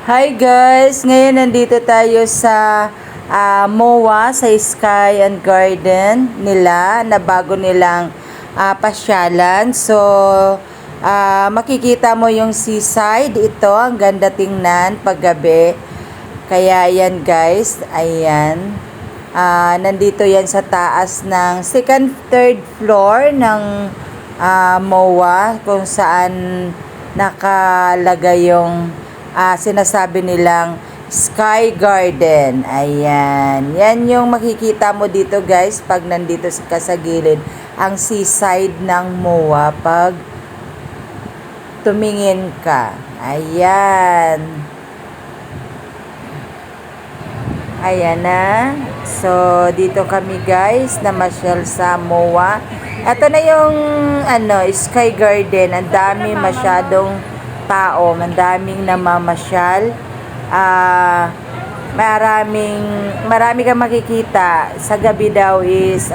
Hi guys! Ngayon nandito tayo sa MOA, sa Sky and Garden nila, na bago nilang pasyalan. So, makikita mo yung seaside. Ito, ang ganda tingnan paggabi. Kaya yan guys, ayan. Nandito yan sa taas ng second, third floor ng MOA, kung saan nakalagay yung sinasabi nilang Sky Garden. Ayan. Yan yung makikita mo dito guys pag nandito ka sa gilid. Ang seaside ng MOA pag tumingin ka. Ayan. Ayan na. So, dito kami guys namasyal sa MOA. Ito na yung Sky Garden. Ang dami masyadong tao, mandaming namamasyal. Marami kang makikita. Sa gabi daw is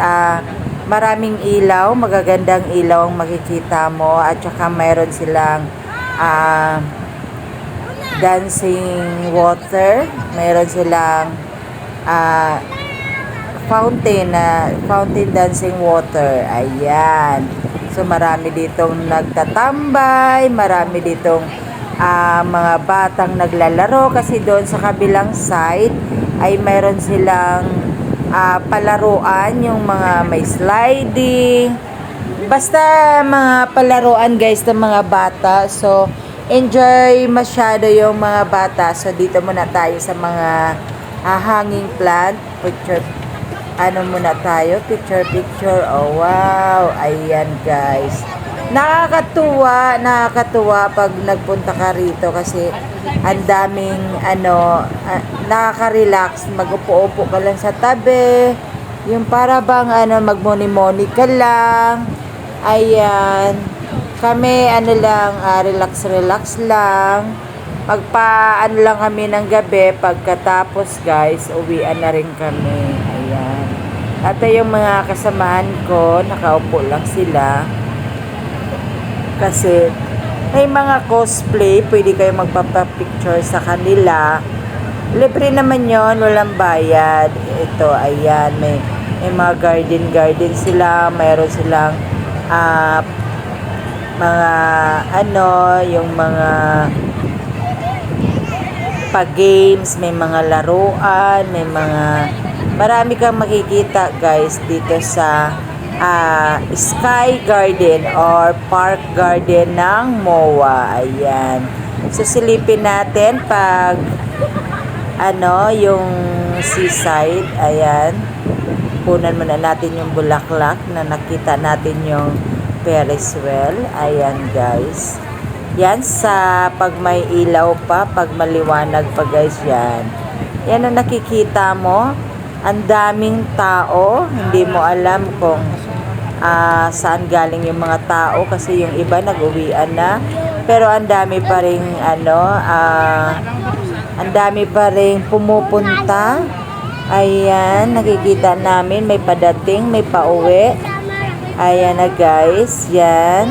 maraming ilaw, magagandang ilaw ang makikita mo, at saka mayroon silang dancing water, mayroon silang fountain dancing water. Ayan. So, marami ditong nagtatambay, marami ditong mga batang naglalaro, kasi doon sa kabilang side ay mayroon silang palaruan, yung mga may sliding, basta mga palaruan guys ng mga bata. So, enjoy masyado yung mga bata. So, dito muna tayo sa mga hanging plant. Muna tayo, picture. Oh wow, ayan guys, nakakatuwa pag nagpunta ka rito, kasi ang daming nakaka-relax. Mag-upo-upo ka lang sa tabi, yung para bang magmoni-moni ka lang. Ayan, kami relax lang. Lang kami ng gabi. Pagkatapos guys, uwian na rin kami. Ayan. At yung mga kasamahan ko, nakaupo lang sila. Kasi may mga cosplay, pwede kayo magpapapicture sa kanila. Libre naman yon, walang bayad. Ito, ayan, may mga garden sila. Mayroon silang yung mga pa-games, may mga laruan, may marami kang makikita guys dito sa Sky Garden or Park Garden ng MOA. Ayan. So, silipin natin pag yung seaside. Ayan. Punan muna natin yung bulaklak na nakita natin yung Ferris wheel. Ayan guys. Yan sa pag may ilaw pa, pag maliwanag pa guys, yan. Yan ang nakikita mo. Ang daming tao. Hindi mo alam kung saan galing yung mga tao, kasi yung iba nag-uwian na. Pero ang dami pa rin pumupunta. Ayan, nakikita namin may padating, may pauwi. Ayan na guys, yan.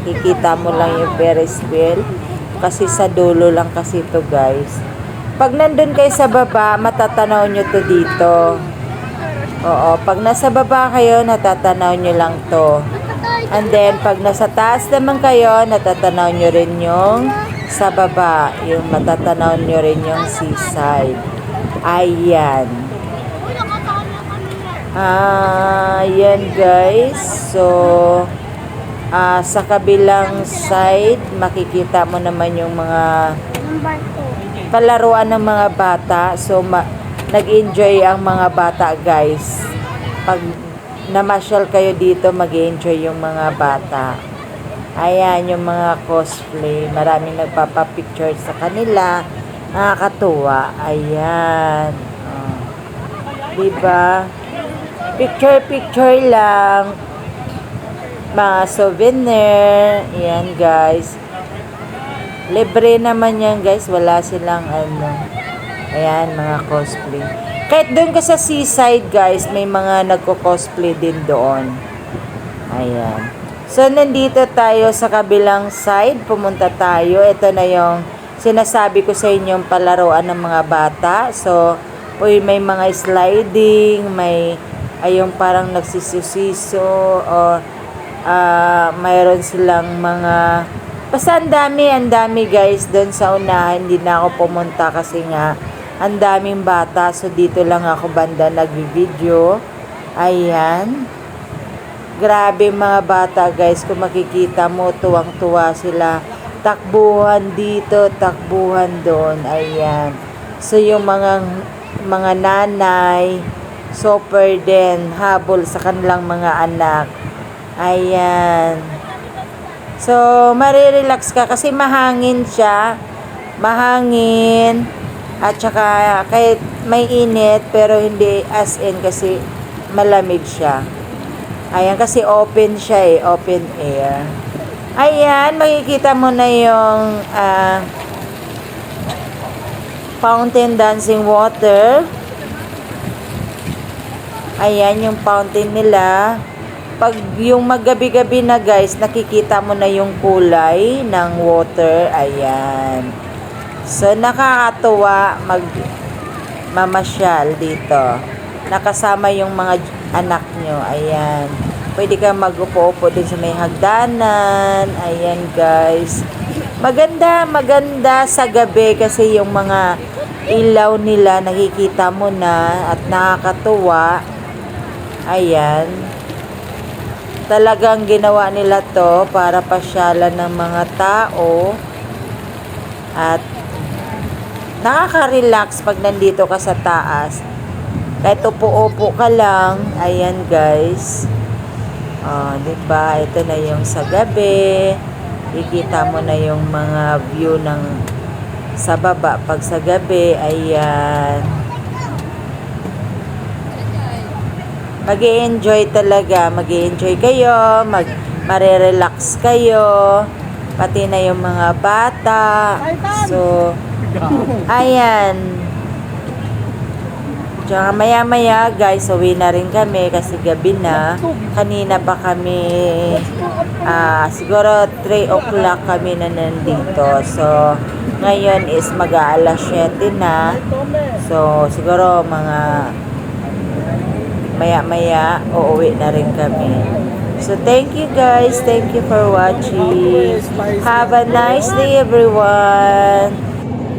Kikita mo lang yung Ferris wheel, kasi sa dulo lang kasi ito guys. Pag nandun kayo sa baba, matatanaw nyo to dito. Oo, pag nasa baba kayo, natatanaw nyo lang to. And then, pag nasa taas naman kayo, natatanaw nyo rin yung sa baba. Yung matatanaw nyo rin yung seaside. Ayan. Ayan guys. So, sa kabilang side, makikita mo naman yung mga palaruan ng mga bata. So, nag-enjoy ang mga bata guys. Pag namasyal kayo dito, mag-enjoy yung mga bata. Ayan, yung mga cosplay. Maraming nagpapapicture sa kanila. Nakakatuwa. Ayan. Diba? Picture lang. Mga souvenir. Ayan guys. Libre naman yan guys. Wala silang ayan, mga cosplay. Kahit doon ka sa seaside guys, may mga nagko-cosplay din doon. Ayan. So, nandito tayo sa kabilang side. Pumunta tayo. Ito na yung sinasabi ko sa inyo yung palaruan ng mga bata. So, may mga sliding, may ayong parang nagsisisiso, o mayroon silang mga, basta ang dami guys doon sa unahan. Hindi na ako pumunta kasi nga ang daming bata. So, dito lang ako banda nagvi-video. Ayan. Grabe mga bata guys, kung makikita mo, tuwang-tuwa sila. Takbuhan dito, takbuhan doon. Ayan. So yung mga nanay, super din, habol sa kanilang mga anak. Ayan. So marirelax ka kasi mahangin siya. Mahangin. At saka kahit may init, pero hindi as in kasi malamig siya. Ayan, kasi open siya open air. Ayan, makikita mo na yung fountain dancing water. Ayan, yung fountain nila. Pag yung maggabi-gabi na guys, nakikita mo na yung kulay ng water. Ayan. So, nakakatuwa mamasyal dito. Nakasama yung mga anak nyo. Ayan. Pwede ka mag-upo-upo din sa may hagdanan. Ayan guys. Maganda sa gabi kasi yung mga ilaw nila nakikita mo na at nakakatuwa. Ayan. Talagang ginawa nila to para pasyalan ng mga tao. At nakaka-relax pag nandito ka sa taas. Kahit upo-upo ka lang, ayan guys. Diba? Ito na yung sa gabi. Ikita mo na yung mga view ng sa baba pag sa gabi. Ayan. Mag-i-enjoy talaga. Mag-i-enjoy kayo. Marirelax kayo. Pati na yung mga bata. So, ayan. Tsaka maya guys, uwi na rin kami kasi gabi na. Kanina pa kami, siguro 3 o'clock kami na nandito. So, ngayon is mag-aalas 7 na. So, siguro mga maya uuwi na rin kami. So, thank you guys. Thank you for watching. Have a nice day everyone.